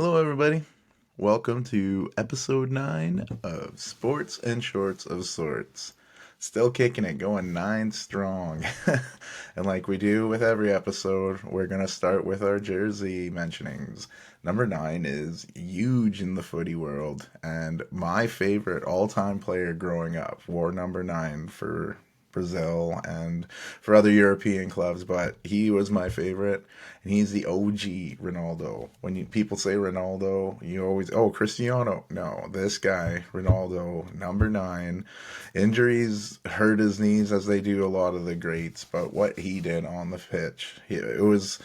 Hello, everybody. Welcome to episode 9 of Sports and Shorts of Sorts. Still kicking it, going 9 strong. And like we do with every episode, we're going to start with our jersey mentionings. Number 9 is huge in the footy world, and my favorite all time player growing up wore number 9 for Brazil and for other European clubs, but he was my favorite, and he's the OG Ronaldo. When people say Ronaldo, you always, oh, Cristiano. No, this guy, Ronaldo, number 9. Injuries hurt his knees as they do a lot of the greats, but what he did on the pitch, it was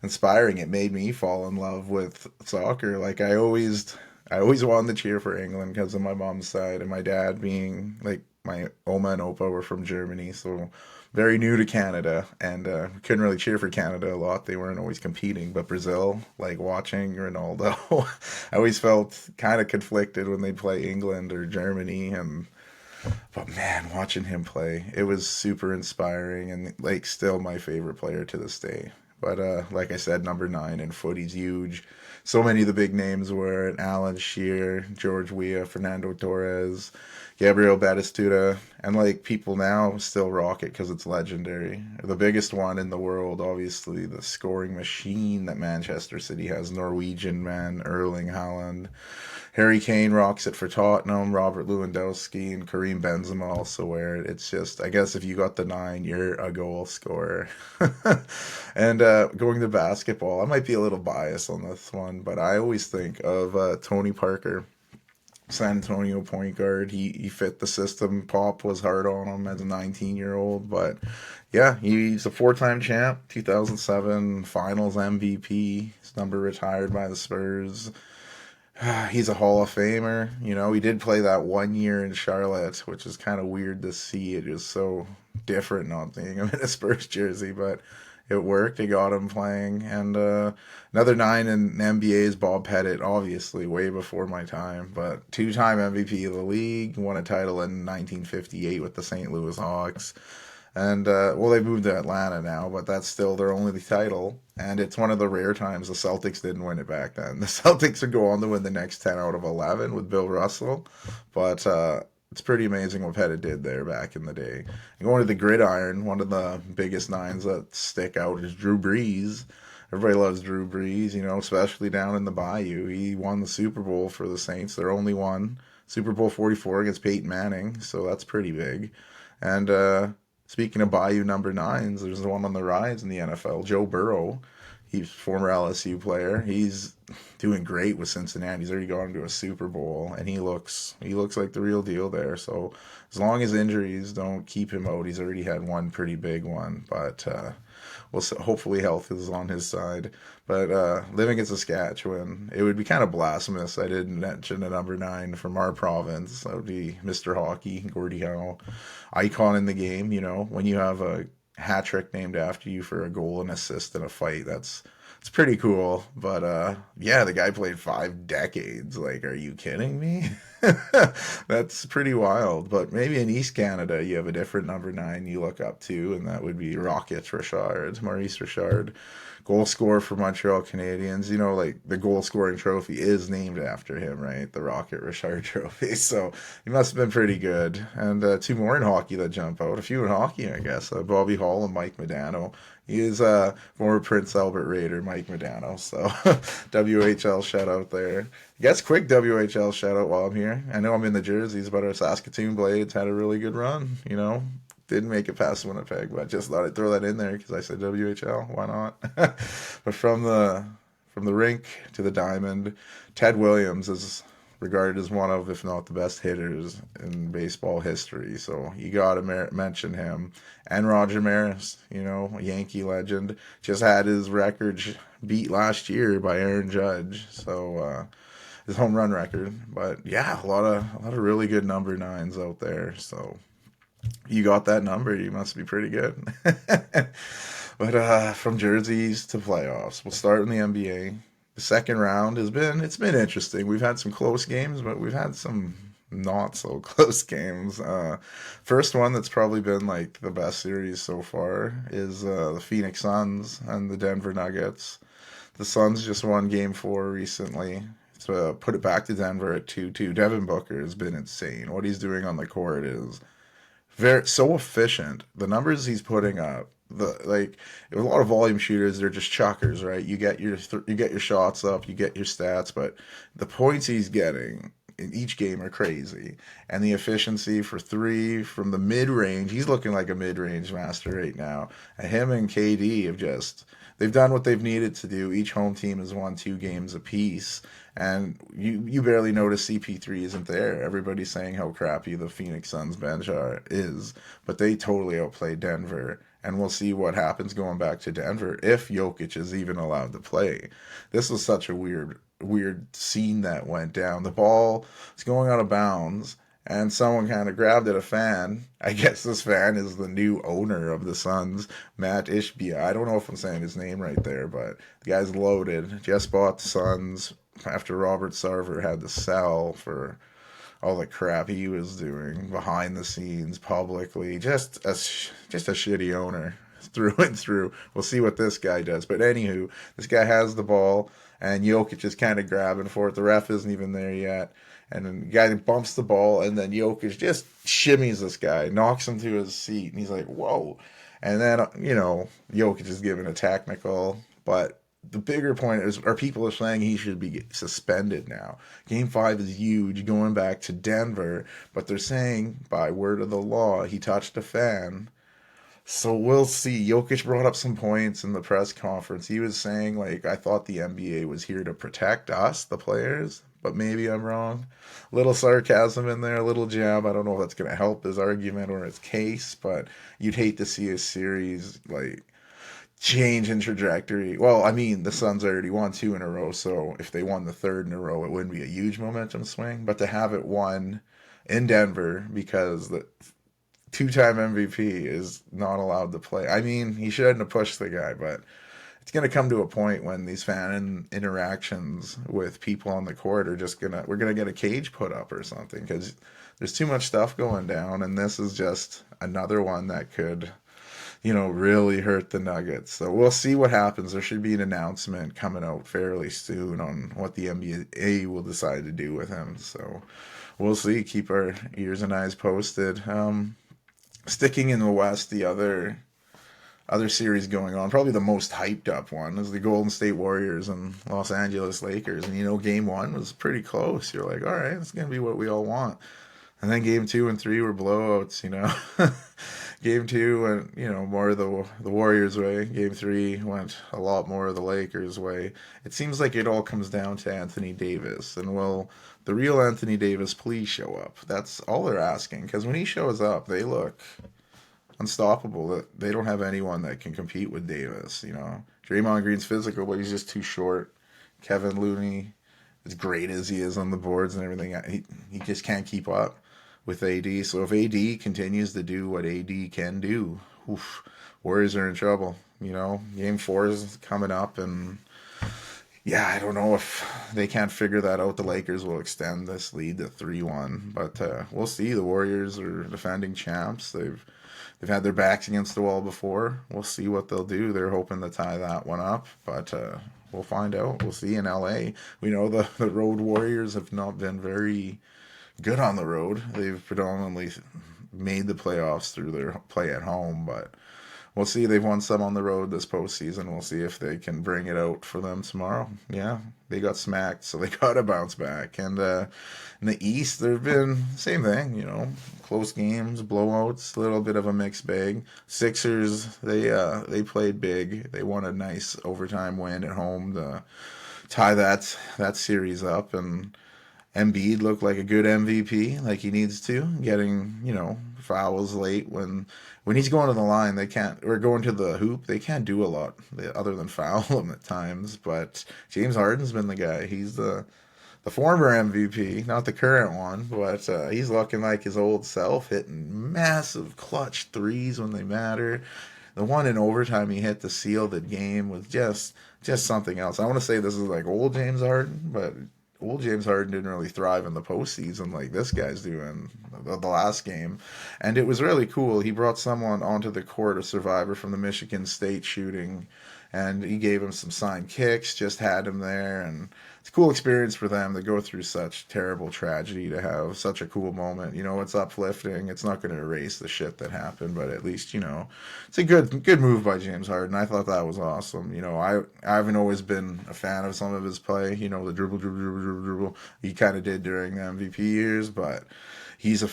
inspiring. It made me fall in love with soccer. Like I always wanted to cheer for England because of my mom's side, and my dad being like my Oma and Opa were from Germany, so very new to Canada, and couldn't really cheer for Canada a lot. They weren't always competing, but Brazil, like watching Ronaldo, I always felt kind of conflicted when they'd play England or Germany, and but man, watching him play, it was super inspiring and like still my favorite player to this day. But like I said, number 9 in footy's huge. So many of the big names were Alan Shearer, George Weah, Fernando Torres, Gabriel Batistuta, and like people now still rock it because it's legendary. The biggest one in the world, obviously, the scoring machine that Manchester City has, Norwegian man Erling Haaland. Harry Kane rocks it for Tottenham. Robert Lewandowski and Karim Benzema also wear it. It's just, I guess, if you got the 9, you're a goal scorer. And going to basketball, I might be a little biased on this one, but I always think of Tony Parker, San Antonio point guard. He fit the system. Pop was hard on him as a 19-year-old, but yeah, he's a four-time champ, 2007 Finals MVP. His number retired by the Spurs. He's a Hall of Famer. You know, he did play that 1 year in Charlotte, which is kind of weird to see. It is so different not seeing him in a Spurs jersey, but it worked. It got him playing. And another 9 in NBA's Bob Pettit, obviously, way before my time, but two-time MVP of the league, won a title in 1958 with the St. Louis Hawks. And well, they moved to Atlanta now, but that's still their only title. And it's one of the rare times the Celtics didn't win it back then. The Celtics would go on to win the next 10 out of 11 with Bill Russell. But it's pretty amazing what Pettit did there back in the day. And going to the gridiron, one of the biggest 9s that stick out is Drew Brees. Everybody loves Drew Brees, you know, especially down in the Bayou. He won the Super Bowl for the Saints, their only one. Super Bowl 44 against Peyton Manning, so that's pretty big. And speaking of Bayou number 9s, there's the one on the rise in the NFL, Joe Burrow. He's a former LSU player. He's doing great with Cincinnati. He's already gone to a Super Bowl, and he looks like the real deal there. So as long as injuries don't keep him out, he's already had one pretty big one. But hopefully health is on his side. But living in Saskatchewan, it would be kind of blasphemous. I didn't mention a number 9 from our province. That would be Mr. Hockey, Gordie Howe, icon in the game. You know, when you have a hat trick named after you for a goal and assist in a fight, that's it's pretty cool. But yeah, the guy played 5 decades. Like, are you kidding me? That's pretty wild. But maybe in East Canada, you have a different number 9 you look up to, and that would be Rocket Richard, Maurice Richard, goal scorer for Montreal Canadiens. You know, like the goal scoring trophy is named after him, right? The Rocket Richard trophy. So he must have been pretty good. And 2 more in hockey that jump out. A few in hockey, I guess. Bobby Hall and Mike Modano. He is former Prince Albert Raider, Mike Modano. So WHL shout out there. I guess quick WHL shout out while I'm here. I know I'm in the jerseys, but our Saskatoon Blades had a really good run. You know, didn't make it past Winnipeg, but I just thought I'd throw that in there because I said WHL. Why not? But from the rink to the diamond, Ted Williams is regarded as one of, if not the best hitters in baseball history. So you got to mention him. And Roger Maris, you know, a Yankee legend, just had his record beat last year by Aaron Judge. So his home run record. But yeah, a lot of really good number 9s out there. So you got that number, you must be pretty good. But from jerseys to playoffs, we'll start in the NBA. The second round it's been interesting. We've had some close games, but we've had some not so close games. First one that's probably been like the best series so far is the Phoenix Suns and the Denver Nuggets. The Suns just won Game 4 recently. To put it back to Denver at 2-2. Devin Booker has been insane. What he's doing on the court is very so efficient. The numbers he's putting up, the like a lot of volume shooters, they're just chuckers, right? You get your shots up, you get your stats, but the points he's getting in each game are crazy. And the efficiency for three from the mid range, he's looking like a mid range master right now. And him and KD have just they've done what they've needed to do. Each home team has won 2 games apiece, and you barely notice CP3 isn't there. Everybody's saying how crappy the Phoenix Suns bench is, but they totally outplayed Denver. And we'll see what happens going back to Denver if Jokic is even allowed to play. This was such a weird scene that went down. The ball was going out of bounds, and someone kind of grabbed at a fan. I guess this fan is the new owner of the Suns, Matt Ishbia. I don't know if I'm saying his name right there, but the guy's loaded. Just bought the Suns after Robert Sarver had to sell for all the crap he was doing behind the scenes publicly. Just a shitty owner through and through. We'll see what this guy does. But anywho, this guy has the ball, and Jokic is kind of grabbing for it. The ref isn't even there yet. And then the guy bumps the ball, and then Jokic just shimmies this guy, knocks him to his seat, and he's like, whoa. And then, Jokic is given a technical, but the bigger point is, are people are saying he should be suspended now. Game 5 is huge, going back to Denver, but they're saying, by word of the law, he touched a fan. So we'll see. Jokic brought up some points in the press conference. He was saying, like, I thought the NBA was here to protect us, the players, but maybe I'm wrong. Little sarcasm in there, a little jab. I don't know if that's going to help his argument or his case, but you'd hate to see a series, like, change in trajectory. Well, I mean, the Suns already won 2 in a row, so if they won the third in a row, it wouldn't be a huge momentum swing. But to have it won in Denver because the two-time MVP is not allowed to play. I mean, he shouldn't have pushed the guy, but it's going to come to a point when these fan interactions with people on the court are just we're going to get a cage put up or something because there's too much stuff going down, and this is just another one that could really hurt the Nuggets. So we'll see what happens. There should be an announcement coming out fairly soon on what the NBA will decide to do with him. So we'll see. Keep our ears and eyes posted. Sticking in the West, the other series going on, probably the most hyped up one, is the Golden State Warriors and Los Angeles Lakers. And Game 1 was pretty close. You're like, all right, it's going to be what we all want. And then Game 2 and 3 were blowouts, Game 2 went, more the Warriors' way. Game 3 went a lot more the Lakers' way. It seems like it all comes down to Anthony Davis. And will the real Anthony Davis please show up? That's all they're asking. Because when he shows up, they look unstoppable. They don't have anyone that can compete with Davis, Draymond Green's physical, but he's just too short. Kevin Looney, as great as he is on the boards and everything, he just can't keep up with AD. So if AD continues to do what AD can do, Warriors are in trouble. Game 4 is coming up, and yeah, I don't know if they can't figure that out. The Lakers will extend this lead to 3-1, but we'll see. The Warriors are defending champs. They've had their backs against the wall before. We'll see what they'll do. They're hoping to tie that one up, but we'll find out. We'll see in LA. We know the road Warriors have not been very good on the road. They've predominantly made the playoffs through their play at home, but we'll see. They've won some on the road this postseason. We'll see if they can bring it out for them tomorrow. Yeah, they got smacked, so they got to bounce back. And in the East, there have been same thing, close games, blowouts, a little bit of a mixed bag. Sixers, they played big. They won a nice overtime win at home to tie that series up, and Embiid looked like a good MVP, like he needs to, getting, fouls late when he's going to the line, they can't, or going to the hoop, they can't do a lot other than foul him at times. But James Harden's been the guy. He's the former MVP, not the current one, but he's looking like his old self, hitting massive clutch threes when they matter. The one in overtime he hit to seal the game was just something else. I want to say this is like old James Harden, but old James Harden didn't really thrive in the postseason like this guy's doing the last game. And it was really cool. He brought someone onto the court, a survivor from the Michigan State shooting and he gave him some signed kicks, just had him there, and it's a cool experience for them to go through such terrible tragedy to have such a cool moment. It's uplifting. It's not going to erase the shit that happened, but at least it's a good move by James Harden. I thought that was awesome. I haven't always been a fan of some of his play. The dribble, dribble, dribble, dribble, dribble. He kind of did during the MVP years, but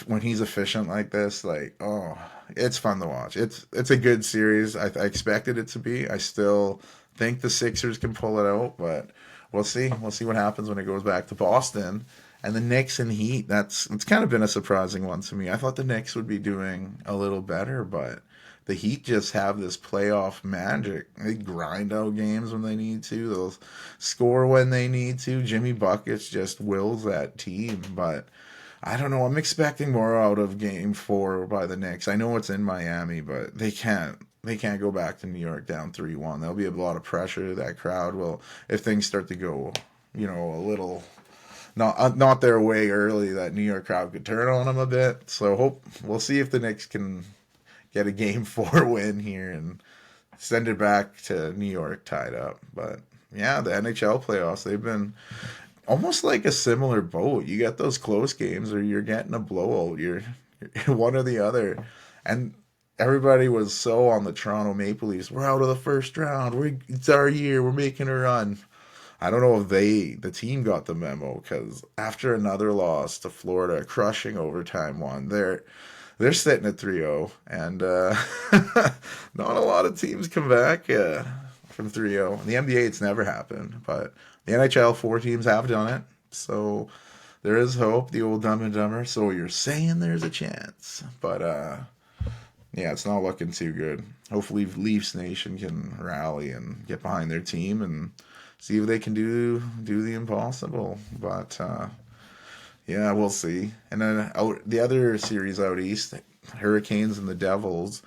when he's efficient like this, like, oh, it's fun to watch. It's a good series. I expected it to be. I still think the Sixers can pull it out, but we'll see. We'll see what happens when it goes back to Boston. And the Knicks and Heat, it's kind of been a surprising one to me. I thought the Knicks would be doing a little better, but the Heat just have this playoff magic. They grind out games when they need to. They'll score when they need to. Jimmy Buckets just wills that team, but I don't know. I'm expecting more out of Game 4 by the Knicks. I know it's in Miami, but they can't. They can't go back to New York down 3-1. There'll be a lot of pressure. That crowd will, if things start to go, a little not their way early. That New York crowd could turn on them a bit. So we'll see if the Knicks can get a Game 4 win here and send it back to New York tied up. But yeah, the NHL playoffs, they've been almost like a similar boat. You get those close games, or you're getting a blowout. You're one or the other, and everybody was so on the Toronto Maple Leafs. We're out of the first round. It's our year. We're making a run. I don't know if the team got the memo, because after another loss to Florida, crushing overtime one, they're sitting at 3-0, and not a lot of teams come back from 3-0. In the NBA, it's never happened, but the NHL, 4 teams have done it, so there is hope. The old Dumb and Dumber. So you're saying there's a chance, but yeah, it's not looking too good. Hopefully, Leafs Nation can rally and get behind their team and see if they can do the impossible. But yeah, we'll see. And then the other series out east, Hurricanes and the Devils.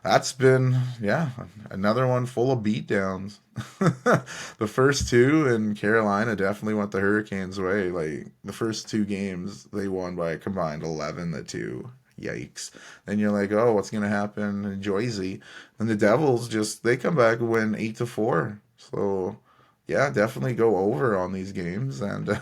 That's been, yeah, another one full of beatdowns. The first two in Carolina definitely went the Hurricanes' way. Like, the first 2 games, they won by a combined 11-2. Yikes. Then you're like, oh, what's going to happen in Jersey? And the Devils they come back and win 8-4. So, yeah, definitely go over on these games. And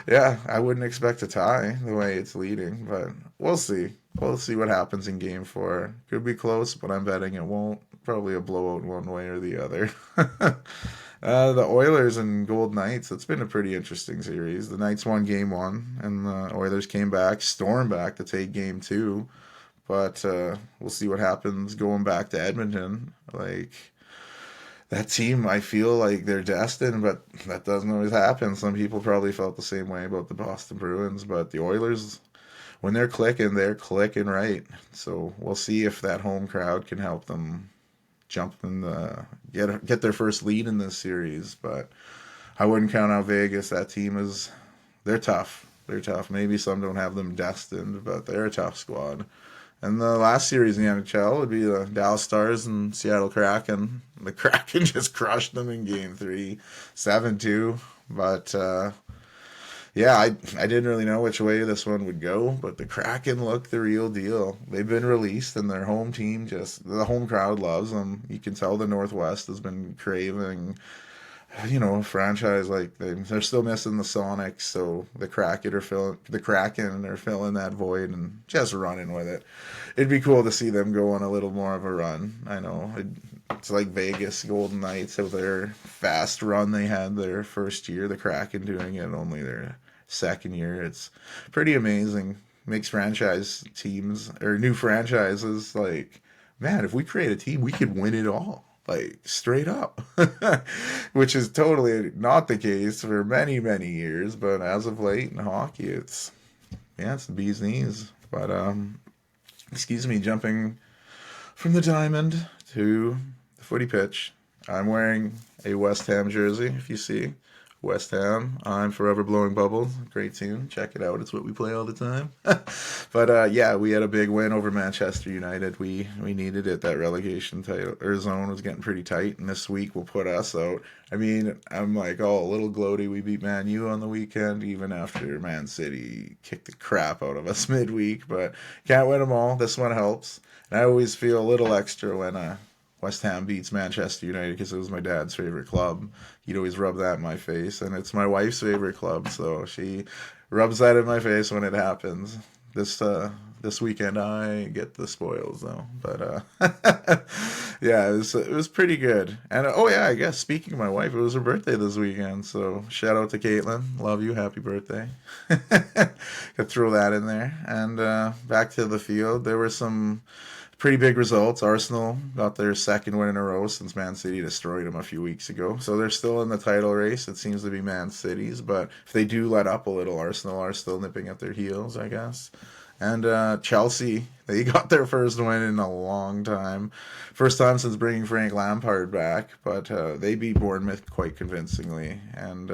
yeah, I wouldn't expect a tie the way it's leading, but we'll see. We'll see what happens in Game 4. Could be close, but I'm betting it won't. Probably a blowout one way or the other. The Oilers and Gold Knights, it's been a pretty interesting series. The Knights won Game 1, and the Oilers came back, stormed back to take Game 2. But we'll see what happens going back to Edmonton. Like, that team, I feel like they're destined, but that doesn't always happen. Some people probably felt the same way about the Boston Bruins, but the Oilers, when they're clicking right. So we'll see if that home crowd can help them jump in get their first lead in this series. But I wouldn't count out Vegas. That team they're tough. They're tough. Maybe some don't have them destined, but they're a tough squad. And the last series in the NHL would be the Dallas Stars and Seattle Kraken. The Kraken just crushed them in Game 3, 7-2. But yeah, I didn't really know which way this one would go, but the Kraken look the real deal. They've been released, and their home team the home crowd loves them. You can tell the Northwest has been craving, a franchise like they're still missing the Sonics, so the Kraken are filling that void and just running with it. It'd be cool to see them go on a little more of a run. I know it's like Vegas Golden Knights of their fast run they had their first year. The Kraken doing it only their second year. It's pretty amazing. Makes franchise teams or new franchises like, man, if we create a team, we could win it all. Like, straight up. Which is totally not the case for many, many years. But as of late in hockey, it's the bee's knees. But, excuse me, jumping from the diamond to the footy pitch. I'm wearing a West Ham jersey, if you see. West Ham, I'm Forever Blowing Bubbles. Great tune. Check it out. It's what we play all the time. But yeah, we had a big win over Manchester United. We needed it. That relegation title or zone was getting pretty tight, and this week will put us out. I mean, I'm like, oh, a little gloaty. We beat Man U on the weekend, even after Man City kicked the crap out of us midweek. But can't win them all. This one helps. And I always feel a little extra when West Ham beats Manchester United because it was my dad's favorite club. He'd always rub that in my face, and it's my wife's favorite club, so she rubs that in my face when it happens. This this weekend I get the spoils though, but yeah, it was pretty good. And oh yeah, I guess speaking of my wife, it was her birthday this weekend, so shout out to Caitlin, love you, happy birthday. Could throw that in there, and back to the field. There were some pretty big results. Arsenal got their second win in a row since Man City destroyed them a few weeks ago. So they're still in the title race. It seems to be Man City's, but if they do let up a little, Arsenal are still nipping at their heels, I guess. And Chelsea, they got their first win in a long time. First time since bringing Frank Lampard back, but they beat Bournemouth quite convincingly. And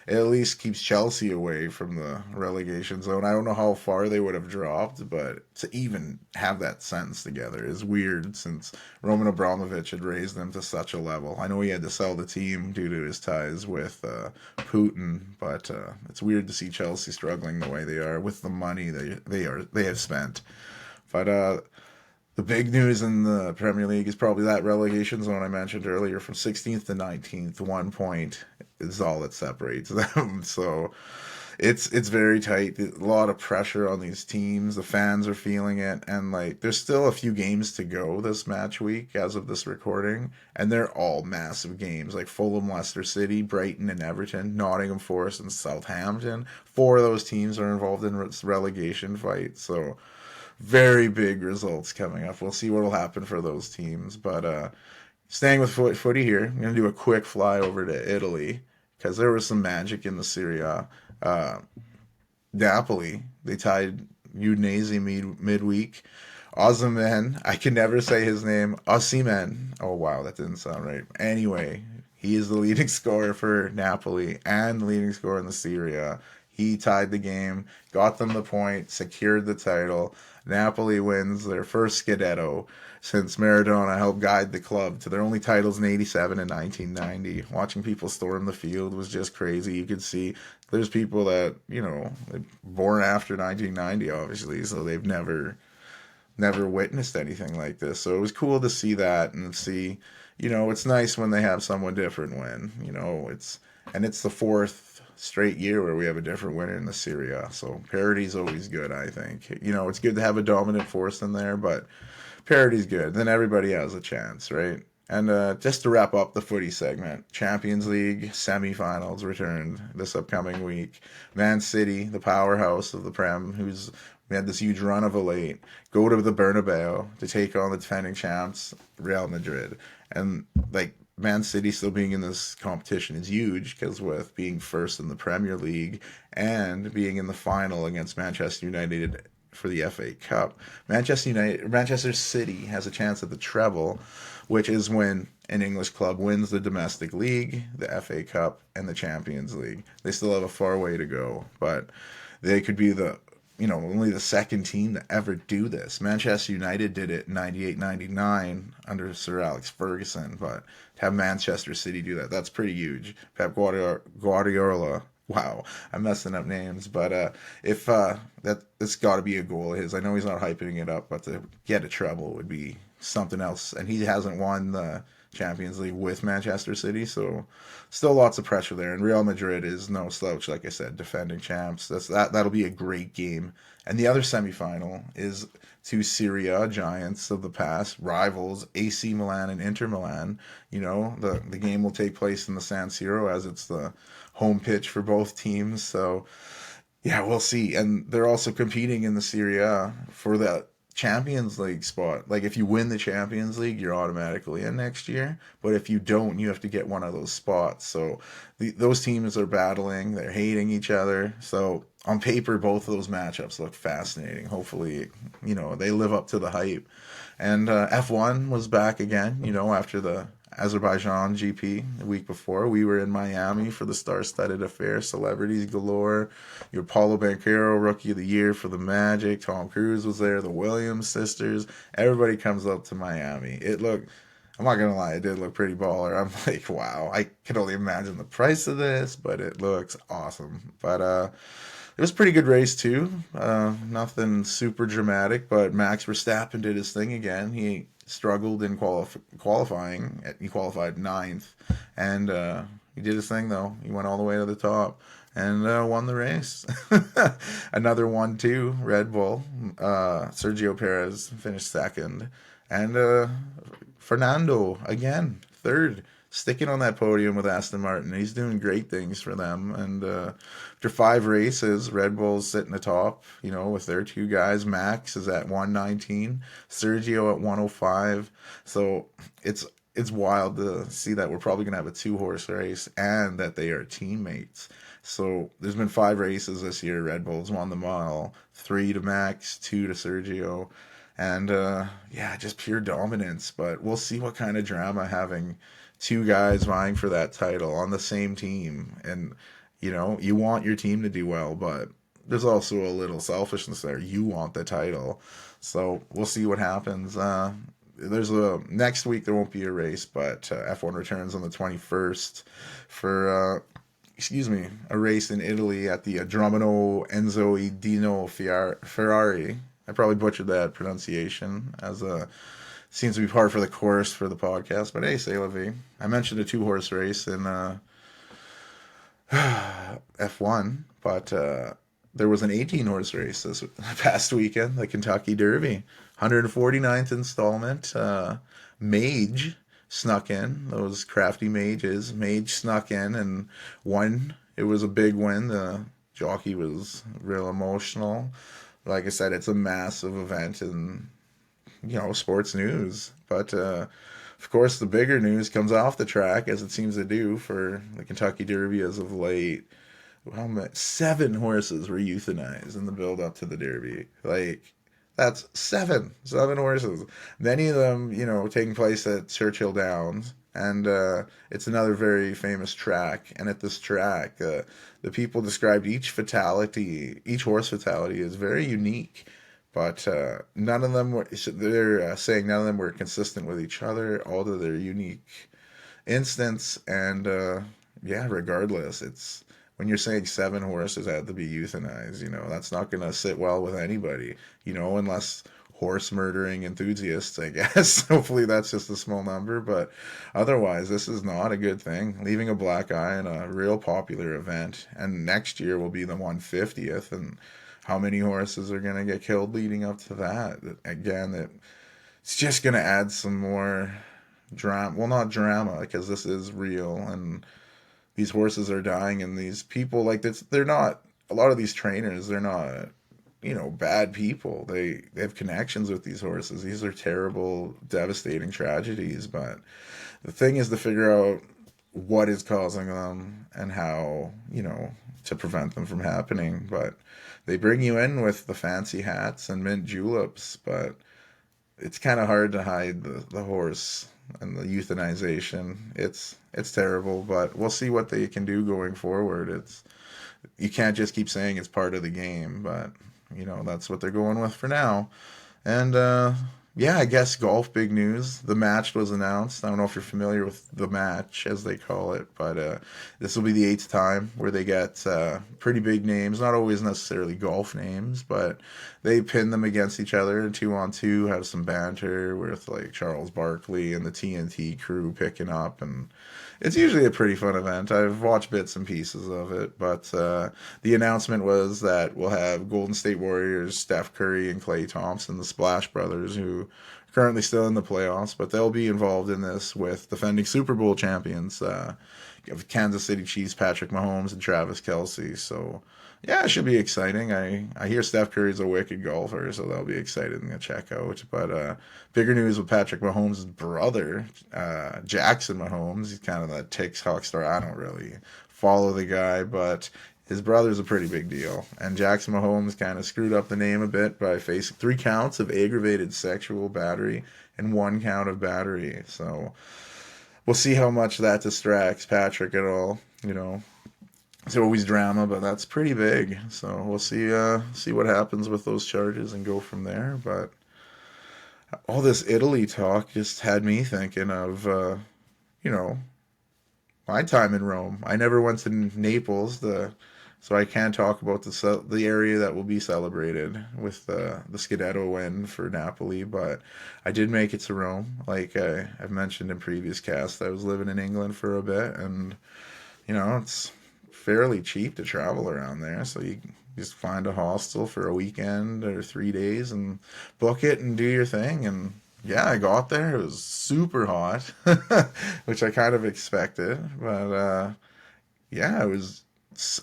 it at least keeps Chelsea away from the relegation zone. I don't know how far they would have dropped, but to even have that sentence together is weird since Roman Abramovich had raised them to such a level. I know he had to sell the team due to his ties with Putin, but it's weird to see Chelsea struggling the way they are with the money they have spent. But the big news in the Premier League is probably that relegation zone I mentioned earlier, from 16th to 19th. 1 point is all that separates them. So it's very tight. A lot of pressure on these teams. The fans are feeling it, and like there's still a few games to go this match week as of this recording, and they're all massive games like Fulham, Leicester City, Brighton, and Everton, Nottingham Forest, and Southampton. Four of those teams are involved in relegation fights. So very big results coming up. We'll see what will happen for those teams. But staying with footy here, I'm going to do a quick fly over to Italy because there was some magic in the Serie A. Napoli, they tied Udinese midweek. Osimhen, I can never say his name. Osimhen. Oh wow, that didn't sound right. Anyway, he is the leading scorer for Napoli and the leading scorer in the Serie A. He tied the game, got them the point, secured the title. Napoli wins their first Scudetto since Maradona helped guide the club to their only titles in 87 and 1990. Watching people storm the field was just crazy. You could see there's people that, born after 1990, obviously, so they've never witnessed anything like this. So it was cool to see that and see, it's nice when they have someone different win. It's the fourth straight year where we have a different winner in the Serie A. So parity's always good, I think. It's good to have a dominant force in there, but parity's good. Then everybody has a chance, right? And just to wrap up the footy segment, Champions League semifinals returned this upcoming week. Man City, the powerhouse of the Prem, who's had this huge run of a late, go to the Bernabeu to take on the defending champs, Real Madrid. And like Man City still being in this competition is huge because with being first in the Premier League and being in the final against Manchester United for the FA Cup, Manchester City has a chance at the treble, which is when an English club wins the domestic league, the FA Cup, and the Champions League. They still have a far way to go, but they could be only the second team to ever do this. Manchester United did it in 98-99 under Sir Alex Ferguson, but to have Manchester City do that, that's pretty huge. Pep Guardiola, wow, I'm messing up names, but if that's got to be a goal of his. I know he's not hyping it up, but to get a treble would be something else, and he hasn't won the Champions League with Manchester City, so still lots of pressure there. And Real Madrid is no slouch, like I said, defending champs. That'll be a great game. And the other semifinal is two Serie A giants of the past, rivals AC Milan and Inter Milan. The game will take place in the San Siro as it's the home pitch for both teams. So yeah, we'll see. And they're also competing in the Serie A for the Champions League spot. Like if you win the Champions League, you're automatically in next year. But if you don't, you have to get one of those spots. So those teams are battling. They're hating each other. So on paper, both of those matchups look fascinating. Hopefully, they live up to the hype. And F1 was back again, after the Azerbaijan GP the week before. We were in Miami for the star-studded affair, celebrities galore. Your Paulo Banchero, Rookie of the Year for the Magic. Tom Cruise was there, the Williams sisters. Everybody comes up to Miami. I'm not gonna lie, it did look pretty baller. I'm like, wow, I can only imagine the price of this, but it looks awesome. But it was a pretty good race too. Nothing super dramatic, but Max Verstappen did his thing again. He struggled in qualifying. He qualified ninth, and he did his thing though. He went all the way to the top and won the race. Another one too, Red Bull. Sergio Perez finished second, and Fernando again third, sticking on that podium with Aston Martin. He's doing great things for them. And after 5 races, Red Bull's sitting atop, with their two guys. Max is at 119, Sergio at 105. So it's wild to see that we're probably going to have a 2-horse race and that they are teammates. So there's been 5 races this year. Red Bull's won them all. 3 to Max, 2 to Sergio. And yeah, just pure dominance. But we'll see what kind of drama having two guys vying for that title on the same team. And, you want your team to do well, but there's also a little selfishness there. You want the title. So we'll see what happens. Next week there won't be a race, but F1 returns on the 21st for a race in Italy at the Dromino Enzo e Dino Ferrari. I probably butchered that pronunciation, as seems to be par for the course for the podcast. But hey, c'est la vie. I mentioned a 2-horse race in F1, but there was an 18-horse race this past weekend, the Kentucky Derby, 149th installment. Mage snuck in. Those crafty mages. Mage snuck in and won. It was a big win. The jockey was real emotional. Like I said, it's a massive event in, sports news. But, of course, the bigger news comes off the track, as it seems to do for the Kentucky Derby as of late. 7 horses were euthanized in the build-up to the Derby. That's 7 horses. Many of them, taking place at Churchill Downs. And it's another very famous track. And at this track, the people described each horse fatality as very unique. But none of them were, they're saying none of them were consistent with each other, all of their unique instance. And yeah, regardless, it's when you're saying 7 horses had to be euthanized, that's not going to sit well with anybody, unless horse murdering enthusiasts, I guess. Hopefully that's just a small number, but otherwise this is not a good thing. Leaving a black eye in a real popular event, and next year will be the 150th, and how many horses are going to get killed leading up to that? Again, it's just going to add some more drama. Well, not drama, because this is real, and these horses are dying, and these people, they're not, a lot of these trainers, they're not, bad people. They have connections with these horses. These are terrible, devastating tragedies, but the thing is to figure out what is causing them and how, to prevent them from happening. But they bring you in with the fancy hats and mint juleps, but it's kind of hard to hide the horse and the euthanization. It's terrible, but we'll see what they can do going forward. You can't just keep saying it's part of the game, but that's what they're going with for now. And yeah, I guess golf, big news. The match was announced. I don't know if you're familiar with the match, as they call it, but this will be the 8th time where they get pretty big names, not always necessarily golf names, but they pin them against each other 2-on-2, have some banter with Charles Barkley and the TNT crew picking up, and it's usually a pretty fun event. I've watched bits and pieces of it, but the announcement was that we'll have Golden State Warriors, Steph Curry, and Klay Thompson, the Splash Brothers, who are currently still in the playoffs, but they'll be involved in this with defending Super Bowl champions, Kansas City Chiefs, Patrick Mahomes, and Travis Kelce. So yeah, it should be exciting. I hear Steph Curry's a wicked golfer, so that'll be exciting to check out. But bigger news with Patrick Mahomes' brother, Jackson Mahomes. He's kind of that TikTok star. I don't really follow the guy, but his brother's a pretty big deal. And Jackson Mahomes kind of screwed up the name a bit by facing 3 counts of aggravated sexual battery and 1 count of battery. So we'll see how much that distracts Patrick at all, It's always drama, but that's pretty big. So we'll see what happens with those charges and go from there. But all this Italy talk just had me thinking of, my time in Rome. I never went to Naples, the So I can't talk about the area that will be celebrated with the Scudetto win for Napoli, but I did make it to Rome. Like I've mentioned in previous casts, I was living in England for a bit, and it's fairly cheap to travel around there. So you just find a hostel for a weekend or 3 days and book it and do your thing. And yeah, I got there. It was super hot, which I kind of expected. But yeah, it was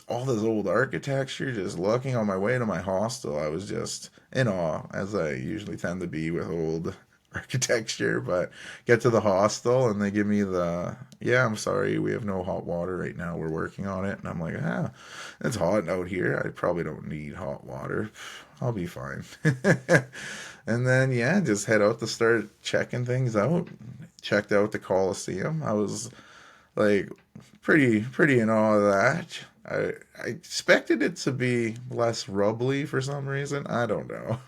all this old architecture. Just looking on my way to my hostel, I was just in awe, as I usually tend to be with old architecture. But get to the hostel and they give me yeah, I'm sorry, we have no hot water right now. We're working on it. And I'm like, it's hot out here. I probably don't need hot water. I'll be fine. And then, yeah, just head out to start checking things out. Checked out the Coliseum. I was like pretty in awe of that. I expected it to be less rubbly for some reason. I don't know.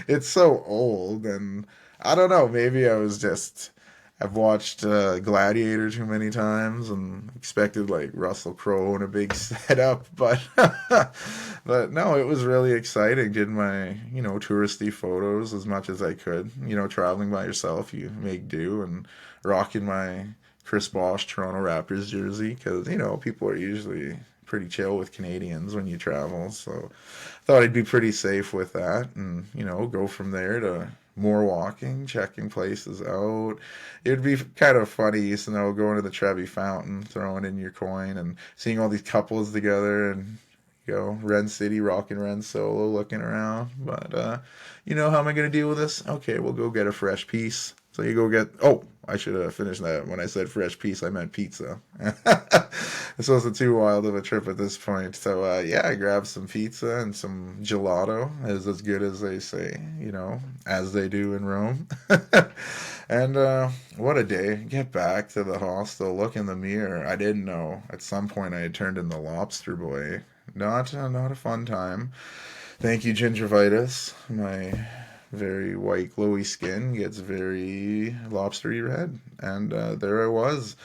It's so old, and I don't know. Maybe I was just I've watched Gladiator too many times and expected like Russell Crowe in a big setup, but but no, it was really exciting. Did my touristy photos as much as I could. Traveling by yourself, you make do, and rocking my Chris Bosh Toronto Raptors jersey because people are usually pretty chill with Canadians when you travel. So thought I'd be pretty safe with that, and go from there to more walking, checking places out. It'd be kind of funny, going to the Trevi Fountain, throwing in your coin, and seeing all these couples together, and Ren City rocking Ren solo, looking around. But how am I gonna deal with this? Okay, we'll go get a fresh piece. So you go get. Oh, I should have finished that. When I said fresh piece, I meant pizza. This wasn't too wild of a trip at this point. So yeah, I grabbed some pizza and some gelato, as good as they say, as they do in Rome. And what a day! Get back to the hostel, look in the mirror. I didn't know at some point I had turned in the lobster boy. Not a fun time. Thank you, gingivitis. My very white, glowy skin gets very lobstery red, and there I was.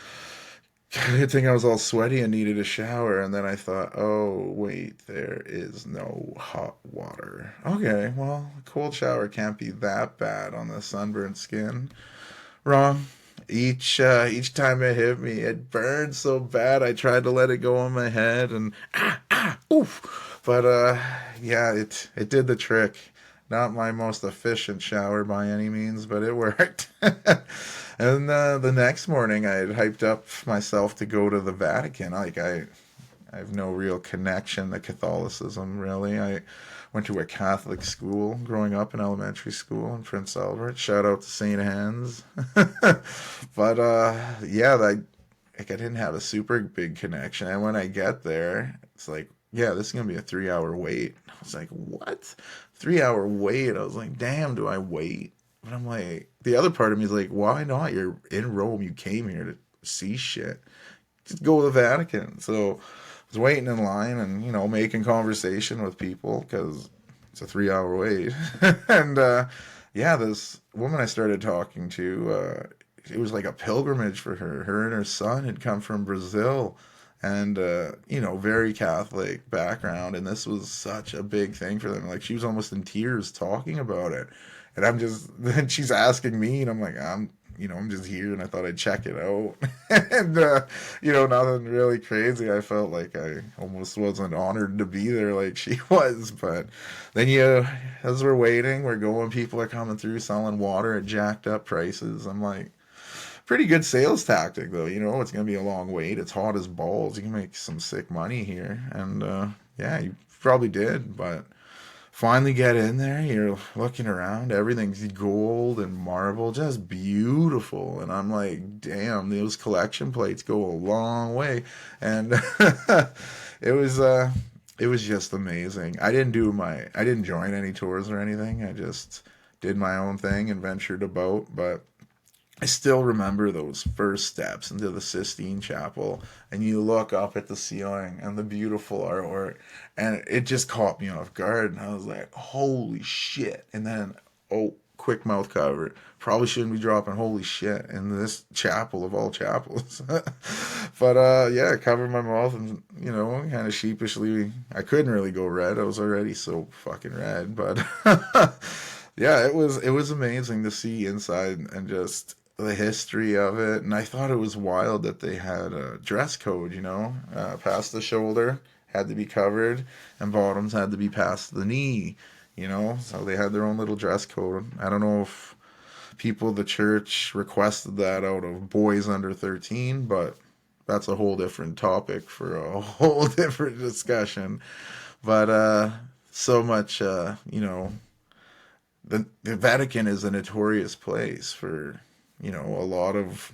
Good thing I was all sweaty and needed a shower, and then I thought, oh wait, there is no hot water. Okay, well, a cold shower can't be that bad on the sunburnt skin. Wrong. Each time it hit me, it burned so bad. I tried to let it go on my head, and oof. But yeah, it did the trick. Not my most efficient shower by any means, but it worked. And the next morning, I had hyped up myself to go to the Vatican. I have no real connection to Catholicism, really. I went to a Catholic school growing up in elementary school in Prince Albert. Shout out to St. Anne's. But yeah, I didn't have a super big connection. And when I get there, it's like, yeah, this is gonna be a 3 hour wait. I was like, what? 3 hour wait? I was like, damn, do I wait? But I'm like, the other part of me is like, why not? You're in Rome. You came here to see shit. Just go to the Vatican. So I was waiting in line and, making conversation with people because it's a 3 hour wait. And yeah, this woman I started talking to, it was like a pilgrimage for her. Her and her son had come from Brazil and, very Catholic background. And this was such a big thing for them. Like, she was almost in tears talking about it. And I'm just, then she's asking me, and I'm like, I'm just here, and I thought I'd check it out. And, nothing really crazy. I felt like I almost wasn't honored to be there like she was. But then, as we're waiting, we're going, people are coming through selling water at jacked up prices. I'm like, pretty good sales tactic, though. It's going to be a long wait. It's hot as balls. You can make some sick money here. And, yeah, you probably did, but finally get in there, you're looking around, everything's gold and marble, just beautiful. And I'm like, damn, those collection plates go a long way. And it was it was just amazing. I didn't join any tours or anything. I just did my own thing and ventured about, but I still remember those first steps into the Sistine Chapel, and you look up at the ceiling and the beautiful artwork, and it just caught me off guard. And I was like, holy shit. And then, oh quick mouth cover. Probably shouldn't be dropping holy shit in this chapel of all chapels. But yeah, I covered my mouth and, kind of sheepishly, I couldn't really go red. I was already so fucking red. But yeah, it was amazing to see inside and just the history of it. And I thought it was wild that they had a dress code, past the shoulder had to be covered and bottoms had to be past the knee, so they had their own little dress code. I don't know if people of the church requested that out of boys under 13, but that's a whole different topic for a whole different discussion. But so much, the Vatican is a notorious place for, a lot of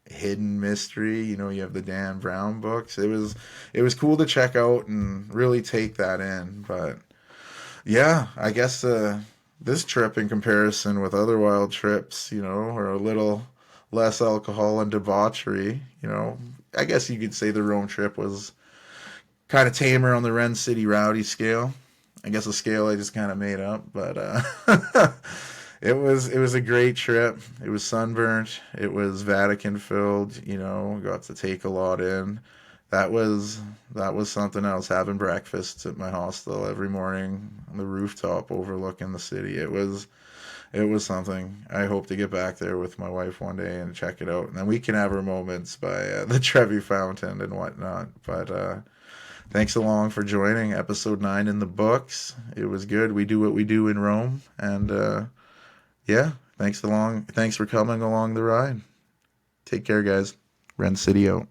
hidden mystery. You have the Dan Brown books. It was cool to check out and really take that in. But yeah, I guess this trip in comparison with other wild trips, are a little less alcohol and debauchery. I guess you could say the Rome trip was kind of tamer on the Ren City Rowdy scale. I guess a scale I just kind of made up, but it was a great trip. It was sunburnt. It was Vatican filled. Got to take a lot in. That was something else. Having breakfast at my hostel every morning on the rooftop overlooking the city. It was something. I hope to get back there with my wife one day and check it out, and then we can have our moments by the Trevi Fountain and whatnot. But thanks along for joining episode 9 in the books. It was good. We do what we do in Rome, and yeah, thanks for coming along the ride. Take care, guys. Ren City out.